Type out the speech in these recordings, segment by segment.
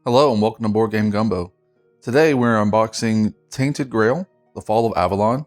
Hello and welcome to Board Game Gumbo. Today we're unboxing Tainted Grail, the Fall of Avalon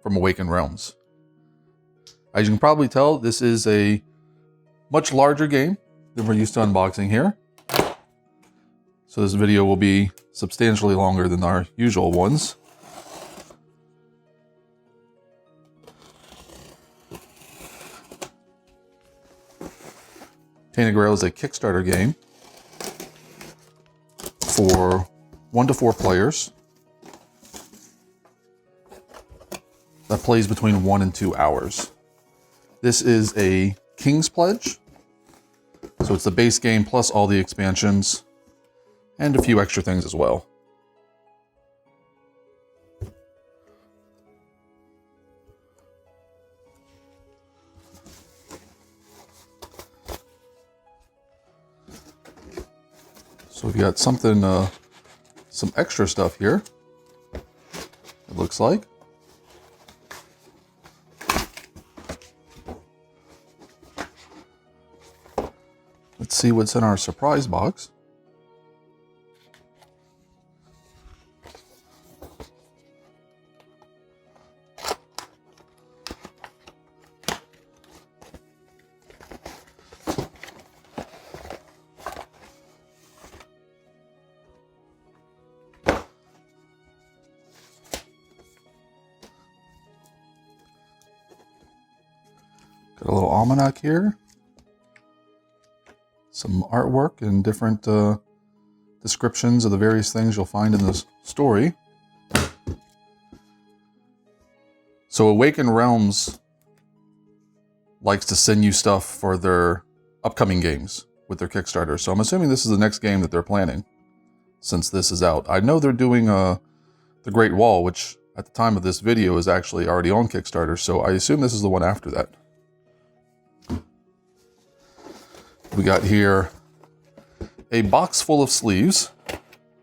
from Awaken Realms. As you can probably tell, this is a much larger game than we're used to unboxing here. So this video will be substantially longer than our usual ones. Tainted Grail is a Kickstarter game for 1 to 4 players that plays between 1 and 2 hours. This is a King's Pledge, so it's the base game plus all the expansions and a few extra things as well. So we've got something, some extra stuff here, it looks like. Let's see what's in our surprise box. Got a little almanac here. Some artwork and different descriptions of the various things you'll find in this story. So Awaken Realms likes to send you stuff for their upcoming games with their Kickstarter. So I'm assuming this is the next game that they're planning since this is out. I know they're doing The Great Wall, which at the time of this video is actually already on Kickstarter. So I assume this is the one after that. We got here a box full of sleeves.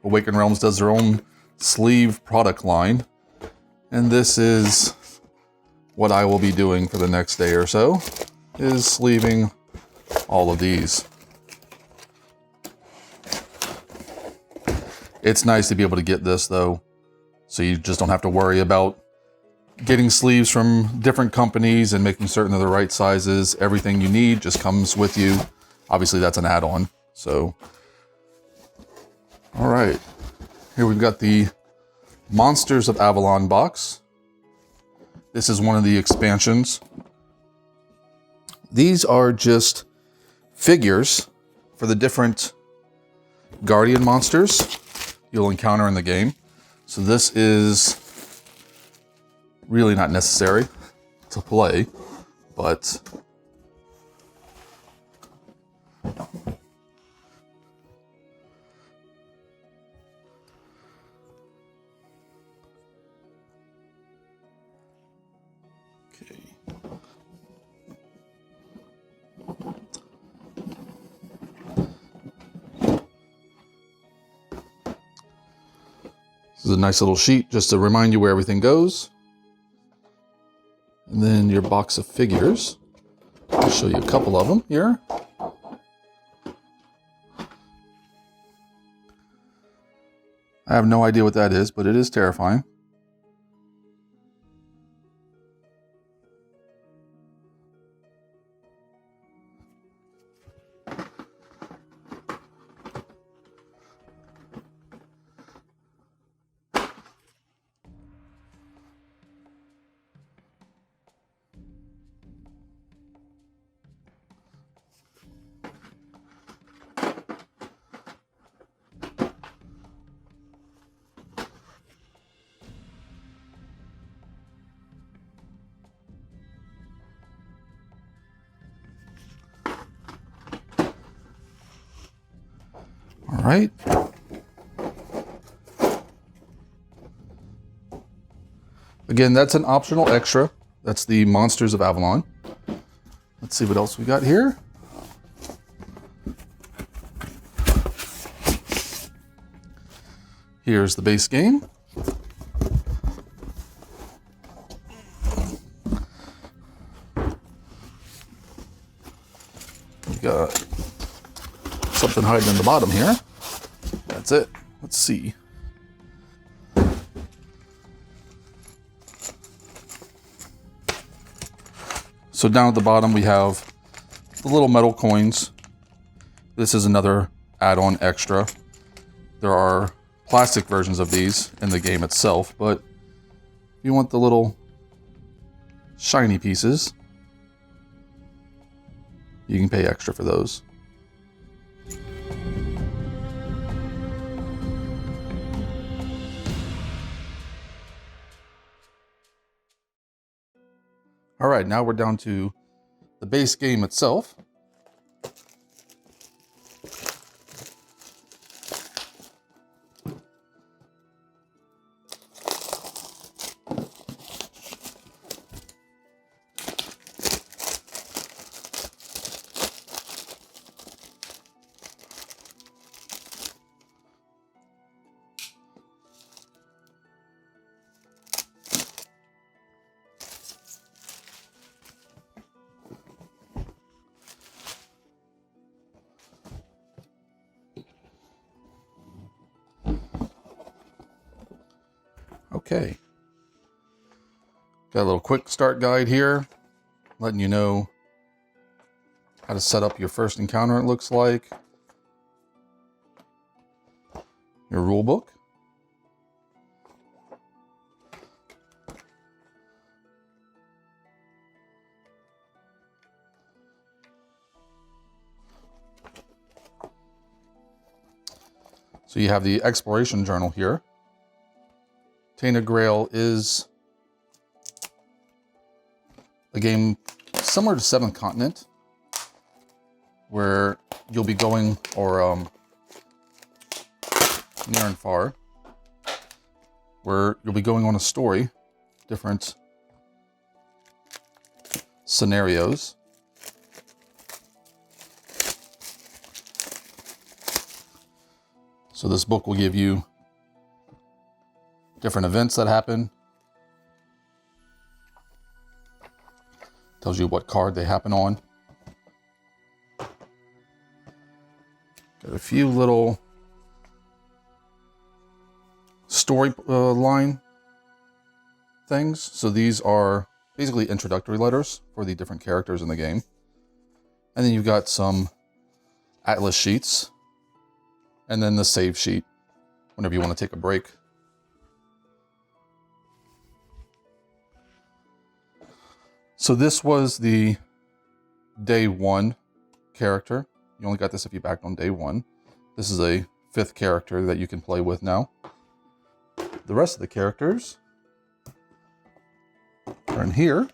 Awaken Realms does their own sleeve product line. And this is what I will be doing for the next day or so, is sleeving all of these. It's nice to be able to get this though, so you just don't have to worry about getting sleeves from different companies and making certain they're the right sizes. Everything you need just comes with you. Obviously that's an add-on, so. All right, here we've got the Monsters of Avalon box. This is one of the expansions. These are just figures for the different guardian monsters you'll encounter in the game. So this is really not necessary to play, but this is a nice little sheet just to remind you where everything goes. And then your box of figures. I'll show you a couple of them here. I have no idea what that is, but it is terrifying. All right. Again, that's an optional extra. That's the Monsters of Avalon. Let's see what else we got here. Here's the base game. We got something hiding in the bottom here. that's it. Let's see. So down at the bottom we have the little metal coins. This is another add-on extra. There are plastic versions of these in the game itself, but if you want the little shiny pieces, you can pay extra for those. All right, now we're down to the base game itself. Okay, got a little quick start guide here, letting you know how to set up your first encounter, it looks like. Your rule book. So you have the exploration journal here. Tainted Grail is a game similar to Seventh Continent, where you'll be going, or near and far, where you'll be going on a story, different scenarios. So this book will give you different events that happen. Tells you what card they happen on. Got a few little story line things. So these are basically introductory letters for the different characters in the game. And then you've got some atlas sheets. And then the save sheet, whenever you want to take a break. So this was the day one character. You only got this if you backed on day one. This is a 5th character that you can play with now. The rest of the characters are in here.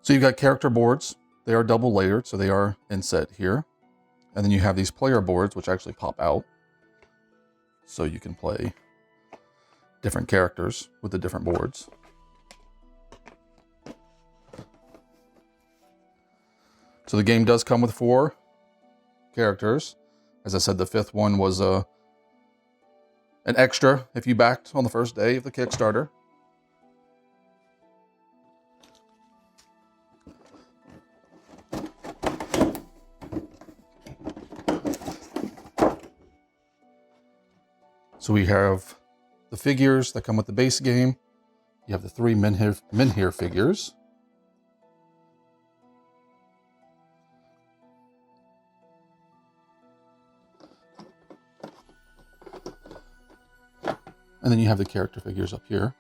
So you've got character boards. They are double layered, so they are inset here. And then you have these player boards, which actually pop out. So you can play different characters with the different boards. So the game does come with 4 characters. As I said, the 5th one was an extra if you backed on the first day of the Kickstarter. So we have the figures that come with the base game. You have the 3 Menhir figures. And then you have the character figures up here.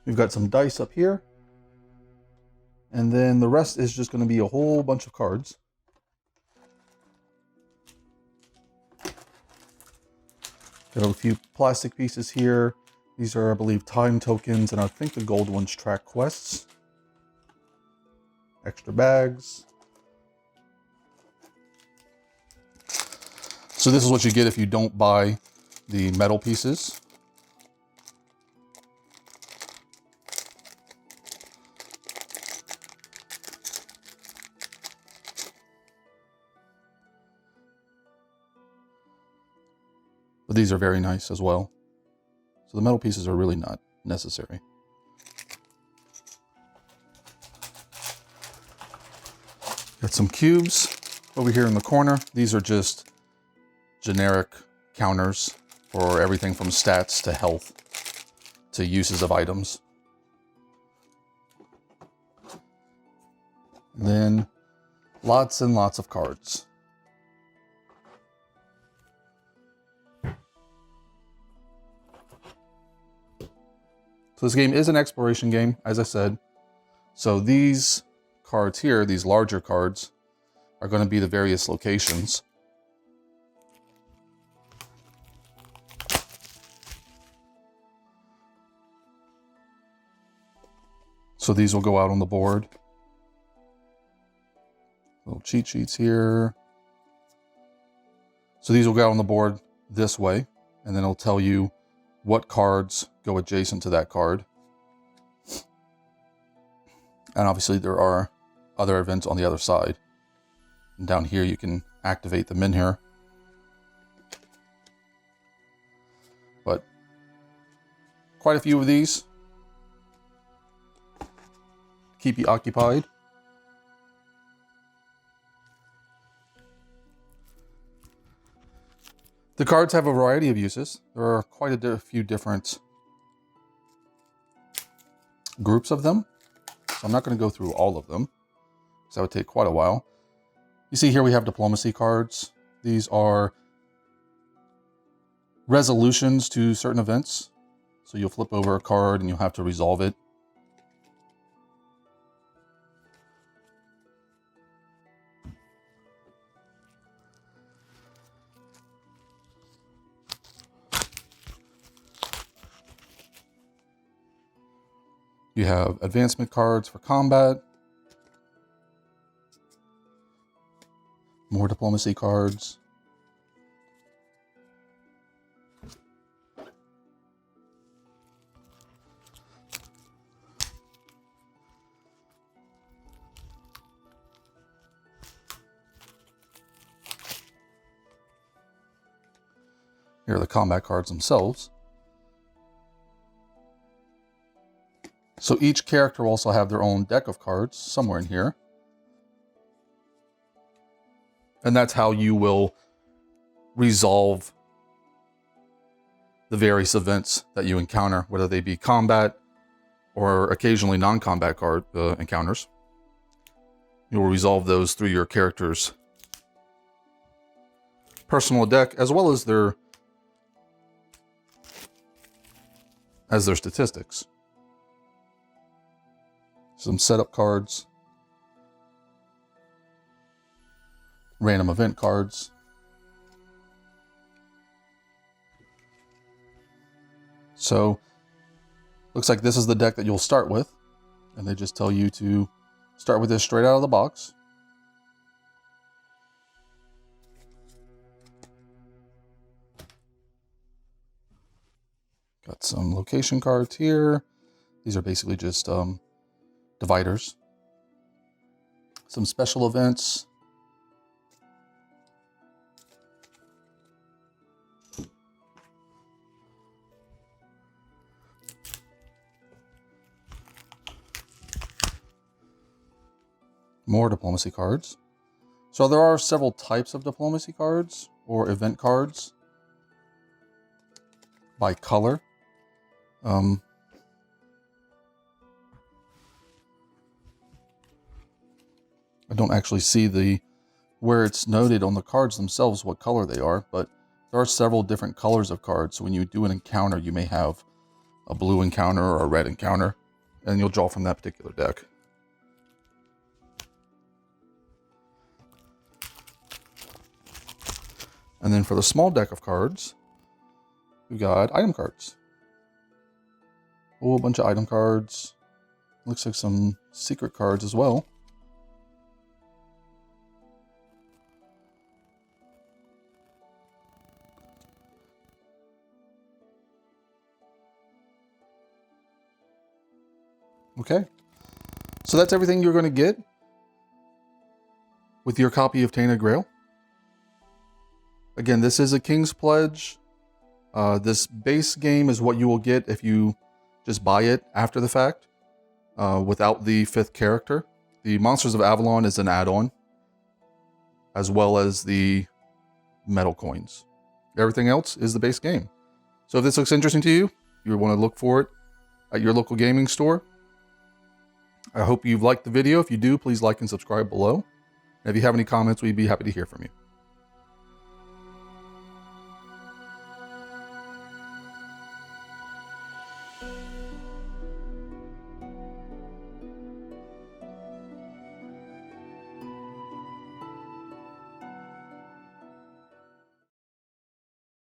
We've got some dice up here. And then the rest is just going to be a whole bunch of cards. Got a few plastic pieces here. These are, I believe, time tokens, and I think the gold ones track quests. Extra bags. So this is what you get if you don't buy the metal pieces. But these are very nice as well. So the metal pieces are really not necessary. Got some cubes over here in the corner. These are just generic counters for everything from stats to health to uses of items. And then lots and lots of cards. So this game is an exploration game, as I said. So these cards here, these larger cards, are going to be the various locations. So these will go out on the board. Little cheat sheets here. So these will go out on the board this way, and then it'll tell you what cards go adjacent to that card. And obviously there are other events on the other side. And down here you can activate them in here. But quite a few of these to keep you occupied. The cards have a variety of uses. There are quite a few different groups of them. So I'm not going to go through all of them, because that would take quite a while. You see here we have diplomacy cards. These are resolutions to certain events. So you'll flip over a card and you'll have to resolve it. You have advancement cards for combat. More diplomacy cards. Here are the combat cards themselves. So each character will also have their own deck of cards somewhere in here. And that's how you will resolve the various events that you encounter, whether they be combat or occasionally non-combat card encounters. You will resolve those through your character's personal deck, as well as their statistics. Some setup cards, random event cards. So, looks like this is the deck that you'll start with, and they just tell you to start with this straight out of the box. Got some location cards here. These are basically just dividers. Some special events. More diplomacy cards. So there are several types of diplomacy cards or event cards by color. I don't actually see where it's noted on the cards themselves what color they are, but there are several different colors of cards. So when you do an encounter, you may have a blue encounter or a red encounter, and you'll draw from that particular deck. And then for the small deck of cards, we've got item cards. A whole bunch of item cards. Looks like some secret cards as well. Okay, so that's everything you're going to get with your copy of Tainted Grail. Again, this is a King's Pledge. This base game is what you will get if you just buy it after the fact, without the 5th character. The Monsters of Avalon is an add-on, as well as the metal coins. Everything else is the base game. So if this looks interesting to you, you want to look for it at your local gaming store. I hope you've liked the video. If you do, please like and subscribe below. And if you have any comments, we'd be happy to hear from you.